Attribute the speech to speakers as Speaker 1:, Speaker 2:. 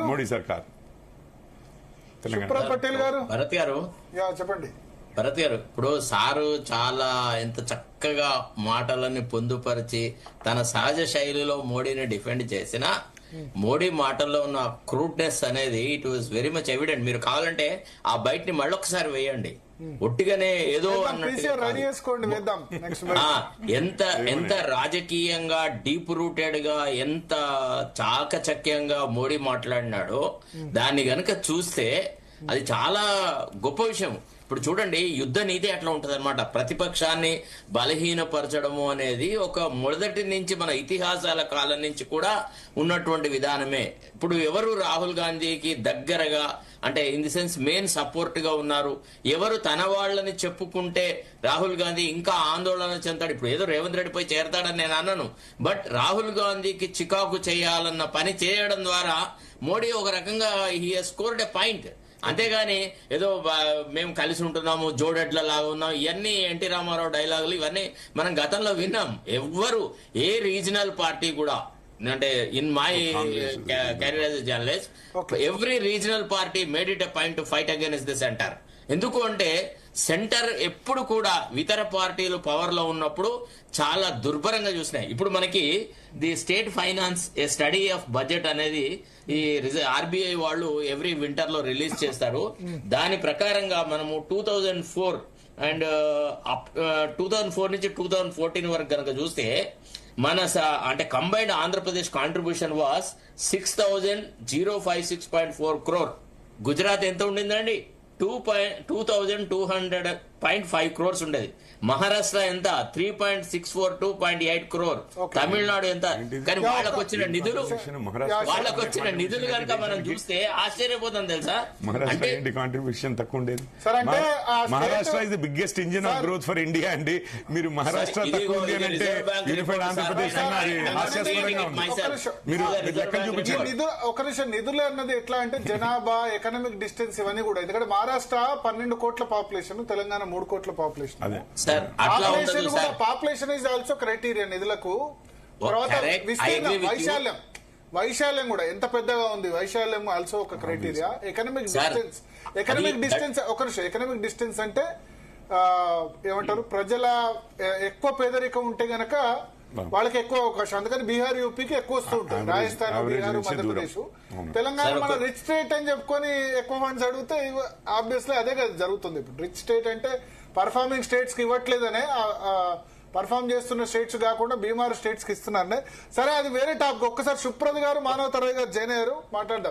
Speaker 1: మోడీ సర్కార్.
Speaker 2: సుప్రభ్ పటేల్ గారు.
Speaker 3: భరత్ గారు
Speaker 2: చెప్పండి.
Speaker 3: భరత్ గారు, ఇప్పుడు సారు చాలా ఎంత చక్కగా మాటలని పొందుపరిచి తన సహజ శైలిలో మోడీని డిఫెండ్ చేసినా మోడీ మాటల్లో ఉన్న క్రూడ్నెస్ అనేది it was very much evident. మీరు కావాలంటే ఆ బయటని మళ్ళొకసారి వేయండి. ఒట్టిగానే ఏదో ఎంత ఎంత రాజకీయంగా డీప్ రూటెడ్ గా ఎంత చాకచక్యంగా మోడీ మాట్లాడినాడో దాన్ని గనక చూస్తే అది చాలా గొప్ప విషయం. ఇప్పుడు చూడండి, యుద్ధ నీతి అట్లా ఉంటది అనమాట. ప్రతిపక్షాన్ని బలహీనపరచడము అనేది ఒక మొదటి నుంచి మన ఇతిహాసాల కాలం నుంచి కూడా ఉన్నటువంటి విధానమే. ఇప్పుడు ఎవరు రాహుల్ గాంధీకి దగ్గరగా అంటే in the sense main support గా ఉన్నారు, ఎవరు తన వాళ్ళని చెప్పుకుంటే రాహుల్ గాంధీ ఇంకా ఆందోళన చెందాడు. ఇప్పుడు ఏదో రేవంత్ రెడ్డి పోయి చేరతాడని నేను అన్నాను, బట్ రాహుల్ గాంధీకి చికాకు చేయాలన్న పని చేయడం ద్వారా మోడీ ఒక రకంగా he has scored a point. అంతేగాని ఏదో మేము కలిసి ఉంటున్నాము, జోడెడ్ల లాగా ఉన్నాం, ఇవన్నీ ఎన్టీ రామారావు డైలాగులు ఇవన్నీ మనం గతంలో విన్నాం. ఎవ్వరు ఏ రీజనల్ పార్టీ కూడా అంటే in my career as a journalist every regional party made it a point to fight against the centre. ఎందుకు అంటే సెంటర్ ఎప్పుడు కూడా ఇతర పార్టీలు పవర్ లో ఉన్నప్పుడు చాలా దుర్భరంగా చూసినాయి. ఇప్పుడు మనకి the state finance A study of budget అనేది ఈ ఆర్బీఐ వాళ్ళు ఎవ్రీ వింటర్ లో రిలీజ్ చేస్తారు. దాని ప్రకారంగా మనము 2004 అండ్ 2004 నుంచి 2014 వరకు కనుక చూస్తే మన అంటే combined Andhra Pradesh contribution was 6056.4 crore. Gujarat ఎంత ఉండిందండి? 2200.5 crores ఉండేది. మహారాష్ట్ర ఎంత? 3.642.8 crore. తమిళనాడు ఎంత? కానీ వాళ్ళకు వచ్చిన నిధులు కనుక మనం చూస్తే ఆశ్చర్యపోతాం తెలుసా.
Speaker 1: అంటే కాంట్రిబ్యూషన్ తక్కువ ఉండేది. Maharashtra is the biggest engine of growth for India అండి. మీరు మహారాష్ట్ర తక్కువ ఉంది అంటే యూనిఫైడ్ ఆంధ్రప్రదేశ్
Speaker 2: ఒక నిమిషం. నిధులు అన్నది ఎట్లా అంటే జనాభా, ఎకనామిక్ డిస్టెన్స్ ఇవన్నీ కూడా. ఎందుకంటే మహారాష్ట్ర 12 కోట్ల పాపులేషన్, తెలంగాణ 3 కోట్ల population. Population is also criteria నిధులకు. తర్వాత వైశాల్యం కూడా ఎంత పెద్దగా ఉంది, వైశాల్యం ఆల్సో ఒక క్రైటీరియా. ఎకనామిక్ డిస్టెన్స్ ఒక నిమిషం. ఎకనామిక్ డిస్టెన్స్ అంటే ఏమంటారు, ప్రజల ఎక్కువ పేదరికం ఉంటే గనక వాళ్ళకి ఎక్కువ అవకాశం. అందుకని బీహార్, యూపీకి ఎక్కువ వస్తూ ఉంటాయి. రాజస్థాన్, బీహార్, మధ్యప్రదేశ్. తెలంగాణ మన రిచ్ స్టేట్ అని చెప్పుకొని ఎక్కువ ఫండ్స్ అడిగితే ఆబ్వియస్లీ అదే కదా జరుగుతుంది. ఇప్పుడు రిచ్ స్టేట్ అంటే పర్ఫార్మింగ్ స్టేట్స్ కి ఇవ్వట్లేదనే, పర్ఫార్మ్ చేస్తున్న స్టేట్స్ కాకుండా బీమార్ స్టేట్స్ కి ఇస్తున్నారనే. సరే, అది వేరే టాపిక్. ఒక్కసారి సుప్రభ్ గారు, మానవ తరగతి గారు జాయిన్ అయ్యారు, మాట్లాడదాం.